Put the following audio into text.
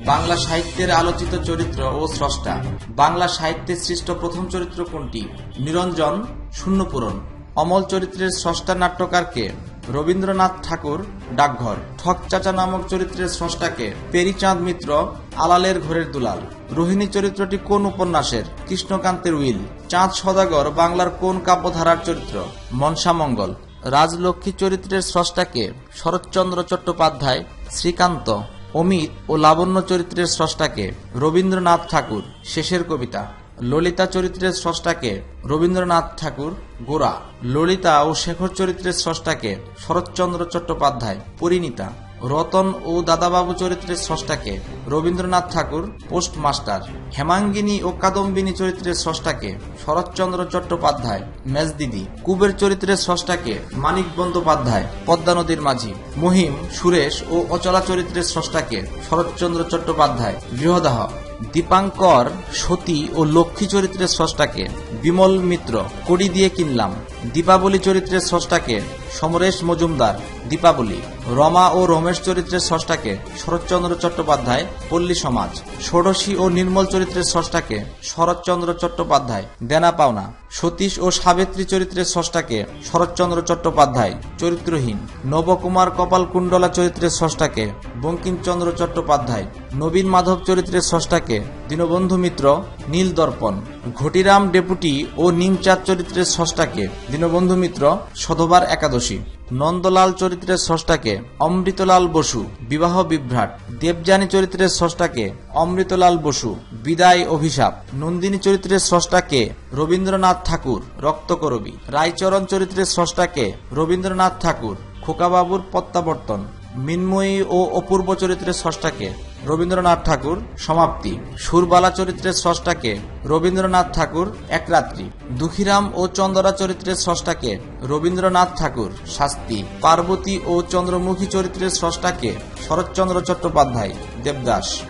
বাংলা সাহিত্যের আলোচিত চরিত্র ও স্রষ্টা। বাংলা সাহিত্যে সৃষ্ট প্রথম চরিত্র কোনটি? নিরঞ্জন, শূন্যপূরণ। অমল চরিত্রের স্রষ্টা নাট্যকারকে? রবীন্দ্রনাথ ঠাকুর, ডাকঘর। ঠক চাচা নামক চরিত্রের স্রষ্টাকে? পেরিচাঁদ মিত্র, আলালের ঘরের দুলাল। রোহিণী চরিত্রটি কোন উপন্যাসের? কৃষ্ণকান্তের উইল। চাঁদ সওদাগর বাংলার কোন কাব্যধারার চরিত্র? মনসামঙ্গল। রাজলক্ষ্মী চরিত্রের স্রষ্টাকে? শরৎচন্দ্র চট্টোপাধ্যায়, শ্রীকান্ত। অমিত ও লাবণ্য চরিত্রের স্রষ্টাকে? রবীন্দ্রনাথ ঠাকুর, শেষের কবিতা। ললিতা চরিত্রের স্রষ্টাকে? রবীন্দ্রনাথ ঠাকুর, গোরা। ললিতা ও শেখর চরিত্রের স্রষ্টাকে? শরৎচন্দ্র চট্টোপাধ্যায়, পরিণীতা। রতন ও দাদাবাবু চরিত্রের স্রষ্টাকে? রবীন্দ্রনাথ ঠাকুর, পোস্টমাস্টার। হেমাঙ্গিনী ও কাদম্বিনী চরিত্রের স্রষ্টাকে? শরৎচন্দ্র চট্টোপাধ্যায়, মেজদিদি। কুবের চরিত্রের স্রষ্টাকে? মানিক বন্দ্যোপাধ্যায়, পদ্মা নদীর মাঝি। মহিম, সুরেশ ও অচলা চরিত্রের স্রষ্টাকে? শরৎচন্দ্র চট্টোপাধ্যায়, গৃহদাহ। দীপাঙ্কর, সতী ও লক্ষ্মী চরিত্রের স্রষ্টাকে? বিমল মিত্র, কড়ি দিয়ে কিনলাম। দীপাবলি চরিত্রের স্রষ্টাকে? সমরেশ মজুমদার, দীপাবলি। রমা ও রমেশ চরিত্রের স্রষ্টাকে? শরৎচন্দ্র চট্টোপাধ্যায়, পল্লী সমাজ। ষোড়শী ও নির্মল চরিত্রের স্রষ্টাকে? শরৎচন্দ্র চট্টোপাধ্যায়, দেনা পাওনা। সতীশ ও সাবিত্রী চরিত্রের স্রষ্টাকে? শরৎচন্দ্র চট্টোপাধ্যায়, চরিত্রহীন। নবকুমার কপালকুণ্ডলা চরিত্রের স্রষ্টাকে? বঙ্কিমচন্দ্র চট্টোপাধ্যায়। নবীন মাধব চরিত্রের স্রষ্টাকে? দীনবন্ধু মিত্র, নীল দর্পণ। ঘটিরাম ডেপুটি ও নিমচাঁদ চরিত্রের স্রষ্টাকে? দীনবন্ধু মিত্র, সধবার একাদশী। নন্দলাল চরিত্রের স্রষ্টাকে? অমৃতলাল বসু, বিবাহ বিভ্রাট। দেবযানী চরিত্রের স্রষ্টাকে? অমৃতলাল বসু, বিদায় অভিশাপ। নন্দিনী চরিত্রের স্রষ্টাকে? রবীন্দ্রনাথ ঠাকুর, রক্তকরবী। রায়চরণ চরিত্রের স্রষ্টাকে? রবীন্দ্রনাথ ঠাকুর, খোকাবাবুর প্রত্যাবর্তন। মিন্ময়ী ও অপূর্ব চরিত্রের স্রষ্টাকে? রবীন্দ্রনাথ ঠাকুর, সমাপ্তি। সুরবালা চরিত্রের স্রষ্টাকে? রবীন্দ্রনাথ ঠাকুর, এক রাত্রি। দুঃখীরাম ও চন্দরা চরিত্রের স্রষ্টাকে? রবীন্দ্রনাথ ঠাকুর, শাস্তি। পার্বতী ও চন্দ্রমুখী চরিত্রের স্রষ্টাকে? শরৎচন্দ্র চট্টোপাধ্যায়, দেবদাস।